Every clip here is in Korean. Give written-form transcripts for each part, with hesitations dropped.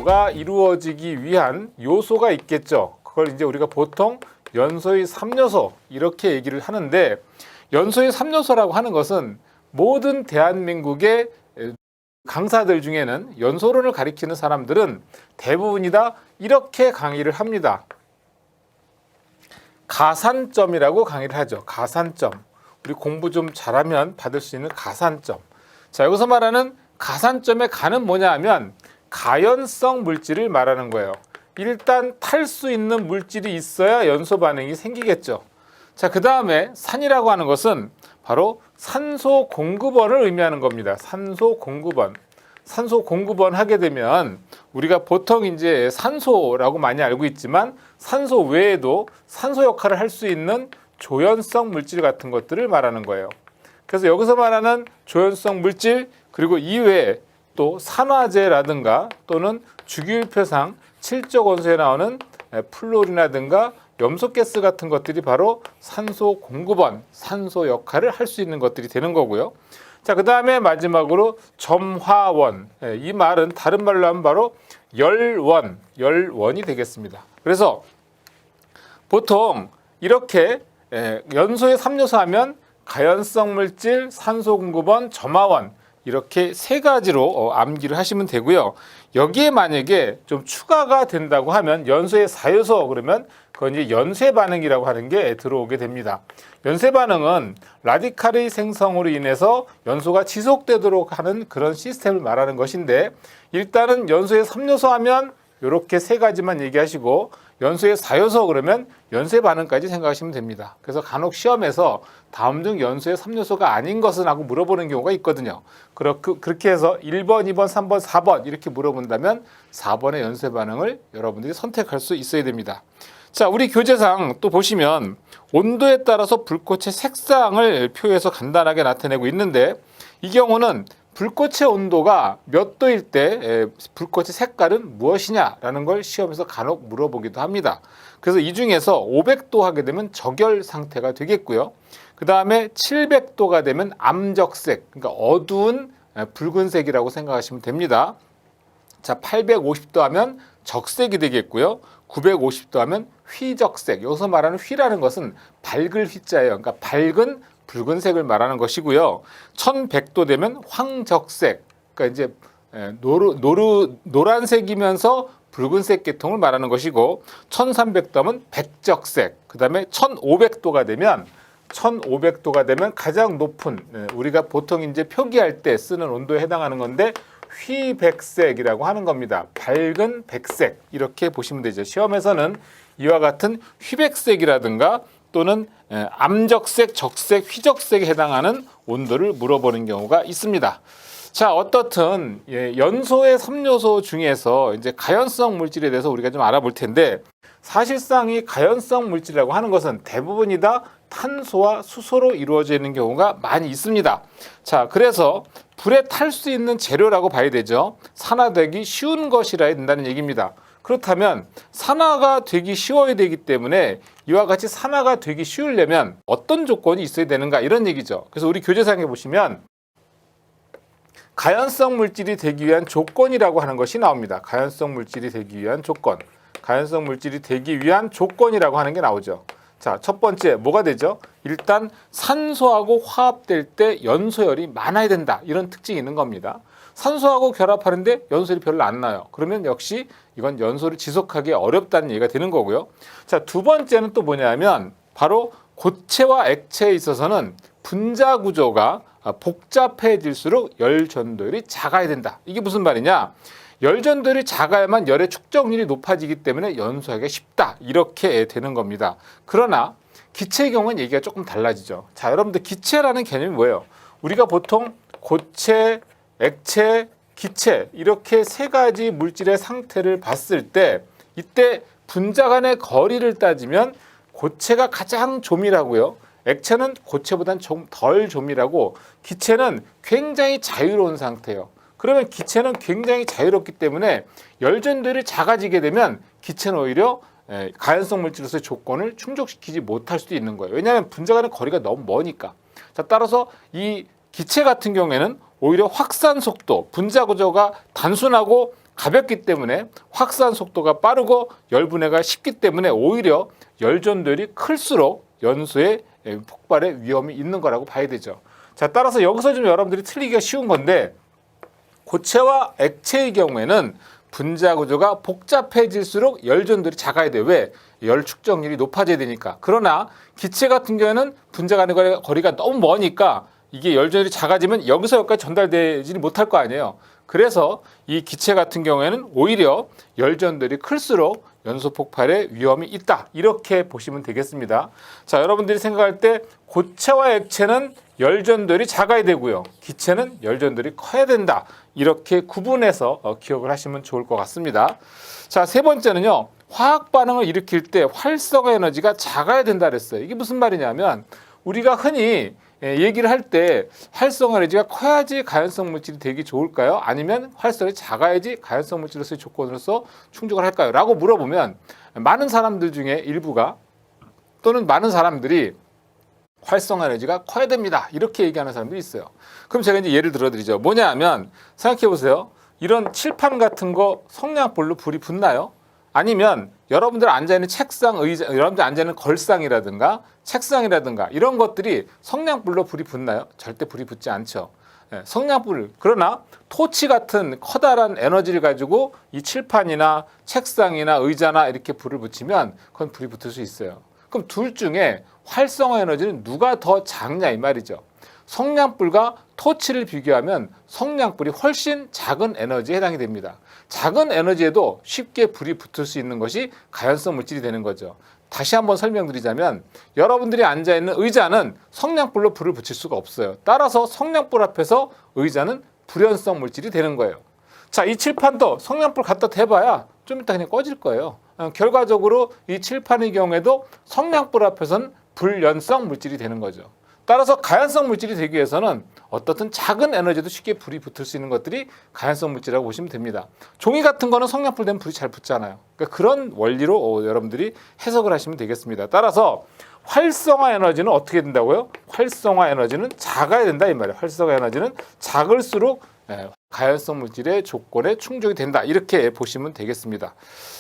연소가 이루어지기 위한 요소가 있겠죠. 그걸 이제 우리가 보통 연소의 3요소 이렇게 얘기를 하는데, 연소의 3요소라고 하는 것은 모든 대한민국의 강사들 중에는 연소론을 가리키는 사람들은 대부분이 다 이렇게 강의를 합니다. 가산점이라고 강의를 하죠. 가산점. 우리 공부 좀 잘하면 받을 수 있는 가산점. 자, 여기서 말하는 가산점의 가는 뭐냐 하면 가연성 물질을 말하는 거예요. 일단 탈 수 있는 물질이 있어야 연소 반응이 생기겠죠. 자, 그 다음에 산이라고 하는 것은 바로 산소 공급원을 의미하는 겁니다. 산소 공급원. 산소 공급원 하게 되면 우리가 보통 이제 산소라고 많이 알고 있지만 산소 외에도 산소 역할을 할 수 있는 조연성 물질 같은 것들을 말하는 거예요. 그래서 여기서 말하는 조연성 물질, 그리고 이외에 또 산화제라든가 또는 주기율표상 7적 원소에 나오는 플로린이라든가 염소가스 같은 것들이 바로 산소 공급원, 산소 역할을 할 수 있는 것들이 되는 거고요. 자, 그 다음에 마지막으로 점화원. 이 말은 다른 말로 하면 바로 열원이 되겠습니다. 그래서 보통 이렇게 연소의 3요소 하면 가연성 물질, 산소 공급원, 점화원, 이렇게 세 가지로 암기를 하시면 되고요. 여기에 만약에 좀 추가가 된다고 하면 연소의 4요소, 그러면 그건 이제 연쇄 반응이라고 하는 게 들어오게 됩니다. 연쇄 반응은 라디칼의 생성으로 인해서 연소가 지속되도록 하는 그런 시스템을 말하는 것인데, 일단은 연소의 3요소 하면 이렇게 세 가지만 얘기하시고 연소의 4요소 그러면 연쇄 반응까지 생각하시면 됩니다. 그래서 간혹 시험에서 다음 중 연소의 3요소가 아닌 것은 하고 물어보는 경우가 있거든요. 그렇게 해서 1번, 2번, 3번, 4번 이렇게 물어본다면 4번의 연쇄 반응을 여러분들이 선택할 수 있어야 됩니다. 자, 우리 교재상 또 보시면 온도에 따라서 불꽃의 색상을 표해서 간단하게 나타내고 있는데, 이 경우는 불꽃의 온도가 몇 도일 때 불꽃의 색깔은 무엇이냐라는 걸 시험에서 간혹 물어보기도 합니다. 그래서 이 중에서 500도 하게 되면 적열 상태가 되겠고요. 그 다음에 700도가 되면 암적색, 그러니까 어두운 붉은색이라고 생각하시면 됩니다. 자, 850도 하면 적색이 되겠고요. 950도 하면 휘적색. 여기서 말하는 휘라는 것은 밝을 휘자예요. 그러니까 밝은 붉은색을 말하는 것이고요. 1100도 되면 황적색, 그러니까 이제 노란색이면서 붉은색 계통을 말하는 것이고, 1300도 하면 백적색, 그 다음에 1500도가 되면 가장 높은, 우리가 보통 이제 표기할 때 쓰는 온도에 해당하는 건데 휘백색이라고 하는 겁니다. 밝은 백색, 이렇게 보시면 되죠. 시험에서는 이와 같은 휘백색이라든가 또는 암적색, 적색, 휘적색에 해당하는 온도를 물어보는 경우가 있습니다. 자, 어떻든 연소의 3요소 중에서 이제 가연성 물질에 대해서 우리가 좀 알아볼 텐데, 사실상 이 가연성 물질이라고 하는 것은 대부분이 다 탄소와 수소로 이루어져 있는 경우가 많이 있습니다. 자, 그래서 불에 탈 수 있는 재료라고 봐야 되죠. 산화되기 쉬운 것이라 해야 된다는 얘기입니다. 그렇다면 산화가 되기 쉬워야 되기 때문에 이와 같이 산화가 되기 쉬우려면 어떤 조건이 있어야 되는가, 이런 얘기죠. 그래서 우리 교재상에 보시면 가연성 물질이 되기 위한 조건이라고 하는 것이 나옵니다. 가연성 물질이 되기 위한 조건. 가연성 물질이 되기 위한 조건이라고 하는 게 나오죠. 자, 첫 번째 뭐가 되죠? 일단 산소하고 화합될 때 연소열이 많아야 된다, 이런 특징이 있는 겁니다. 산소하고 결합하는데 연소열이 별로 안 나요. 그러면 역시 이건 연소를 지속하기 어렵다는 얘기가 되는 거고요. 자, 두 번째는 또 뭐냐면 바로 고체와 액체에 있어서는 분자 구조가 복잡해질수록 열 전도율이 작아야 된다. 이게 무슨 말이냐? 열 전도율이 작아야만 열의 축적률이 높아지기 때문에 연소하기가 쉽다, 이렇게 되는 겁니다. 그러나 기체의 경우는 얘기가 조금 달라지죠. 자, 여러분들 기체라는 개념이 뭐예요? 우리가 보통 고체, 액체, 기체, 이렇게 세 가지 물질의 상태를 봤을 때 이때 분자 간의 거리를 따지면 고체가 가장 조밀하고요. 액체는 고체보다는 좀 덜 조밀하고 기체는 굉장히 자유로운 상태예요. 그러면 기체는 굉장히 자유롭기 때문에 열 전도율이 작아지게 되면 기체는 오히려 가연성 물질로서의 조건을 충족시키지 못할 수도 있는 거예요. 왜냐하면 분자 간의 거리가 너무 머니까. 자, 따라서 이 기체 같은 경우에는 오히려 확산 속도, 분자 구조가 단순하고 가볍기 때문에 확산 속도가 빠르고 열 분해가 쉽기 때문에 오히려 열전도율이 클수록 연소의 폭발의 위험이 있는 거라고 봐야 되죠. 자, 따라서 여기서 좀 여러분들이 틀리기가 쉬운 건데, 고체와 액체의 경우에는 분자 구조가 복잡해질수록 열전도율이 작아야 돼요. 왜? 열 축적률이 높아져야 되니까. 그러나 기체 같은 경우에는 분자 간의 거리가 너무 머니까 이게 열전도율이 작아지면 여기서 여기까지 전달되지 못할 거 아니에요. 그래서 이 기체 같은 경우에는 오히려 열전도율이 클수록 연소 폭발의 위험이 있다. 이렇게 보시면 되겠습니다. 자, 여러분들이 생각할 때 고체와 액체는 열전도율이 작아야 되고요. 기체는 열전도율이 커야 된다. 이렇게 구분해서 기억을 하시면 좋을 것 같습니다. 자, 세 번째는요. 화학 반응을 일으킬 때 활성화 에너지가 작아야 된다 그랬어요. 이게 무슨 말이냐면 우리가 흔히 얘기를 할 때 활성화 에너지가 커야지 가연성 물질이 되기 좋을까요? 아니면 활성이 작아야지 가연성 물질로서의 조건으로서 충족을 할까요? 라고 물어보면 많은 사람들 중에 일부가 또는 많은 사람들이 활성화 에너지가 커야 됩니다. 이렇게 얘기하는 사람들이 있어요. 그럼 제가 이제 예를 들어드리죠. 뭐냐 하면 생각해 보세요. 이런 칠판 같은 거 성냥불로 불이 붙나요? 아니면 여러분들 앉아있는 책상, 의자, 여러분들 앉아있는 걸상이라든가 책상이라든가 이런 것들이 성냥불로 불이 붙나요? 절대 불이 붙지 않죠. 성냥불, 그러나 토치 같은 커다란 에너지를 가지고 이 칠판이나 책상이나 의자나 이렇게 불을 붙이면 그건 불이 붙을 수 있어요. 그럼 둘 중에 활성화 에너지는 누가 더 작냐 이 말이죠. 성냥불과 토치를 비교하면 성냥불이 훨씬 작은 에너지에 해당이 됩니다. 작은 에너지에도 쉽게 불이 붙을 수 있는 것이 가연성 물질이 되는 거죠. 다시 한번 설명드리자면 여러분들이 앉아있는 의자는 성냥불로 불을 붙일 수가 없어요. 따라서 성냥불 앞에서 의자는 불연성 물질이 되는 거예요. 자, 이 칠판도 성냥불 갖다 대봐야 좀 이따 그냥 꺼질 거예요. 결과적으로 이 칠판의 경우에도 성냥불 앞에서는 불연성 물질이 되는 거죠. 따라서 가연성 물질이 되기 위해서는 어떻든 작은 에너지도 쉽게 불이 붙을 수 있는 것들이 가연성 물질이라고 보시면 됩니다. 종이 같은 거는 성냥불 되면 불이 잘 붙잖아요. 그러니까 그런 원리로 여러분들이 해석을 하시면 되겠습니다. 따라서 활성화 에너지는 어떻게 된다고요? 활성화 에너지는 작아야 된다 이 말이에요. 활성화 에너지는 작을수록 가연성 물질의 조건에 충족이 된다. 이렇게 보시면 되겠습니다.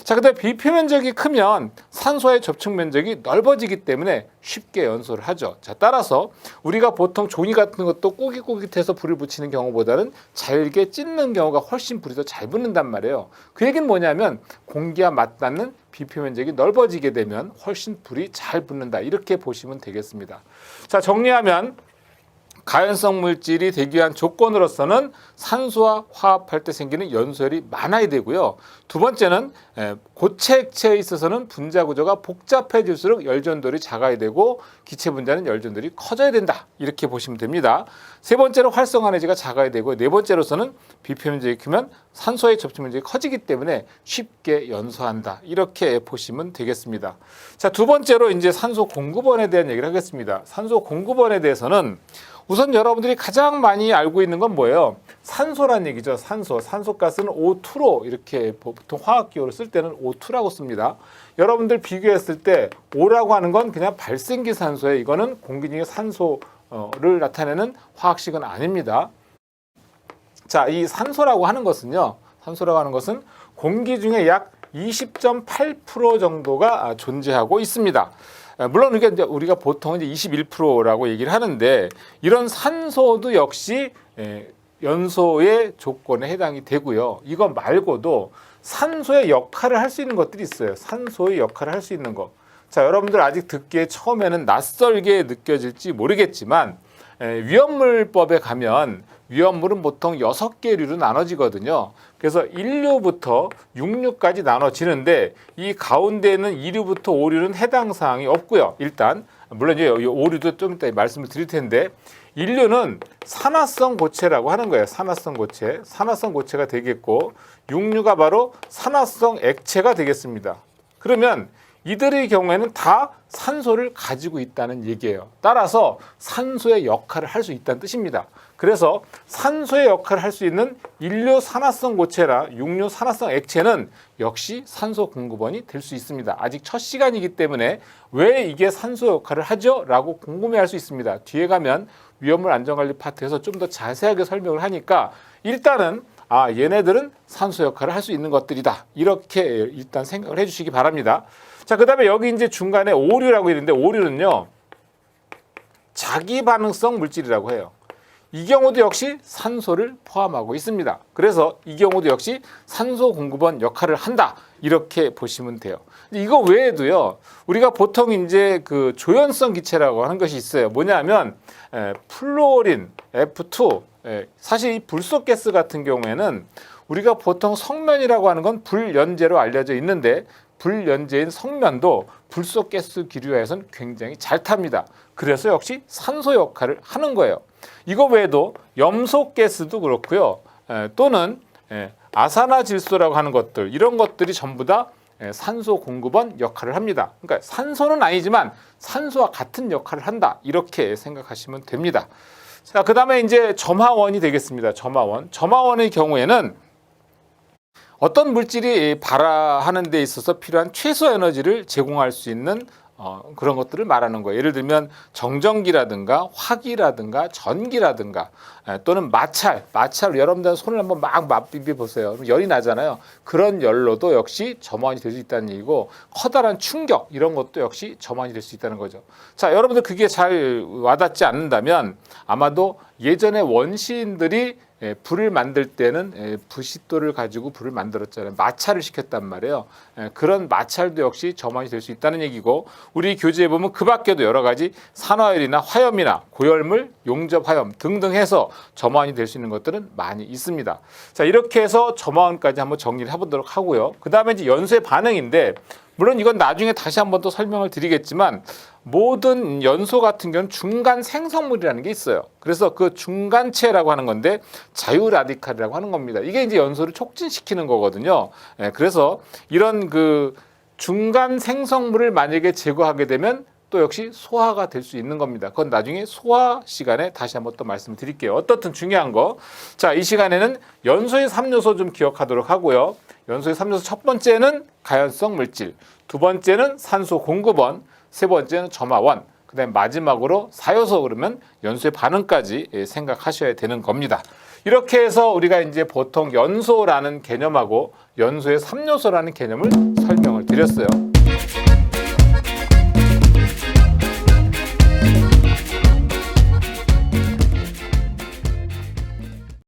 자, 근데 비표면적이 크면 산소와의 접촉 면적이 넓어지기 때문에 쉽게 연소를 하죠. 자, 따라서 우리가 보통 종이 같은 것도 꾸깃꾸깃해서 불을 붙이는 경우보다는 잘게 찢는 경우가 훨씬 불이 더 잘 붙는단 말이에요. 그 얘기는 뭐냐면 공기와 맞닿는 비표면적이 넓어지게 되면 훨씬 불이 잘 붙는다. 이렇게 보시면 되겠습니다. 자, 정리하면 가연성 물질이 되기 위한 조건으로서는 산소와 화합할 때 생기는 연소율이 많아야 되고요. 두 번째는 고체 액체에 있어서는 분자 구조가 복잡해질수록 열전도율이 작아야 되고 기체 분자는 열전도율이 커져야 된다. 이렇게 보시면 됩니다. 세 번째로 활성화 에너지가 작아야 되고 네 번째로서는 비표면적이 크면 산소의 접촉 면적이 커지기 때문에 쉽게 연소한다. 이렇게 보시면 되겠습니다. 자, 두 번째로 이제 산소 공급원에 대한 얘기를 하겠습니다. 산소 공급원에 대해서는 우선 여러분들이 가장 많이 알고 있는 건 뭐예요? 산소란 얘기죠. 산소. 산소가스는 O2로 이렇게 보통 화학기호를 쓸 때는 O2라고 씁니다. 여러분들 비교했을 때 O라고 하는 건 그냥 발생기 산소예요. 이거는 공기 중에 산소를 나타내는 화학식은 아닙니다. 자, 이 산소라고 하는 것은요. 산소라고 하는 것은 공기 중에 약 20.8% 정도가 존재하고 있습니다. 물론 이게 우리가 보통 이제 21%라고 얘기를 하는데 이런 산소도 역시 연소의 조건에 해당이 되고요. 이거 말고도 산소의 역할을 할 수 있는 것들이 있어요. 산소의 역할을 할 수 있는 것. 자, 여러분들 아직 듣기에 처음에는 낯설게 느껴질지 모르겠지만 위험물법에 가면 위험물은 보통 6개류로 나눠지거든요. 그래서 1류부터 6류까지 나눠지는데 이 가운데는 2류부터 5류는 해당 사항이 없고요. 일단 물론 이제 5류도 좀 이따 말씀을 드릴 텐데 1류는 산화성 고체라고 하는 거예요. 산화성 고체. 산화성 고체가 되겠고 6류가 바로 산화성 액체가 되겠습니다. 그러면 이들의 경우에는 다 산소를 가지고 있다는 얘기예요. 따라서 산소의 역할을 할 수 있다는 뜻입니다. 그래서 산소의 역할을 할 수 있는 1류 산화성 고체나 6류 산화성 액체는 역시 산소 공급원이 될 수 있습니다. 아직 첫 시간이기 때문에 왜 이게 산소 역할을 하죠? 라고 궁금해할 수 있습니다. 뒤에 가면 위험물 안전관리 파트에서 좀 더 자세하게 설명을 하니까 일단은 아, 얘네들은 산소 역할을 할 수 있는 것들이다. 이렇게 일단 생각을 해주시기 바랍니다. 자, 그 다음에 여기 이제 중간에 오류라고 있는데, 오류는요, 자기 반응성 물질이라고 해요. 이 경우도 역시 산소를 포함하고 있습니다. 그래서 이 경우도 역시 산소 공급원 역할을 한다. 이렇게 보시면 돼요. 이거 외에도요, 우리가 보통 이제 그 조연성 기체라고 하는 것이 있어요. 뭐냐면, 플루오린, F2, 사실 이 불소가스 같은 경우에는 우리가 보통 성면이라고 하는 건 불연제로 알려져 있는데, 불연제인 성면도 불소가스 기류에서는 굉장히 잘 탑니다. 그래서 역시 산소 역할을 하는 거예요. 이거 외에도 염소가스도 그렇고요. 또는 아산화질소라고 하는 것들, 이런 것들이 전부 다 산소 공급원 역할을 합니다. 그러니까 산소는 아니지만 산소와 같은 역할을 한다. 이렇게 생각하시면 됩니다. 자, 그 다음에 이제 점화원이 되겠습니다. 점화원. 점화원의 경우에는 어떤 물질이 발화하는 데 있어서 필요한 최소 에너지를 제공할 수 있는 그런 것들을 말하는 거예요. 예를 들면 정전기라든가 화기라든가 전기라든가 또는 마찰 여러분들 손을 한번 막 비벼 보세요. 열이 나잖아요. 그런 열로도 역시 점화원이 될 수 있다는 얘기고, 커다란 충격 이런 것도 역시 점화원이 될 수 있다는 거죠. 자, 여러분들 그게 잘 와닿지 않는다면 아마도 예전에 원시인들이 불을 만들 때는 부싯돌을 가지고 불을 만들었잖아요. 마찰을 시켰단 말이에요. 그런 마찰도 역시 점화원이 될 수 있다는 얘기고, 우리 교재에 보면 그 밖에도 여러 가지 산화열이나 화염이나 고열물, 용접화염 등등 해서 점화원이 될 수 있는 것들은 많이 있습니다. 자, 이렇게 해서 점화원까지 한번 정리를 해보도록 하고요. 그 다음에 이제 연소의 반응인데, 물론 이건 나중에 다시 한번 또 설명을 드리겠지만, 모든 연소 같은 경우는 중간 생성물이라는 게 있어요. 그래서 그 중간체라고 하는 건데 자유 라디칼이라고 하는 겁니다. 이게 이제 연소를 촉진시키는 거거든요. 그래서 이런 그 중간 생성물을 만약에 제거하게 되면 또 역시 소화가 될 수 있는 겁니다. 그건 나중에 소화 시간에 다시 한번 또 말씀을 드릴게요. 어떻든 중요한 거. 자, 이 시간에는 연소의 3요소 좀 기억하도록 하고요. 연소의 3요소 첫 번째는 가연성 물질, 두 번째는 산소 공급원, 세 번째는 점화원, 그 다음에 마지막으로 4요소, 그러면 연소의 반응까지 생각하셔야 되는 겁니다. 이렇게 해서 우리가 이제 보통 연소라는 개념하고 연소의 3요소라는 개념을 설명을 드렸어요.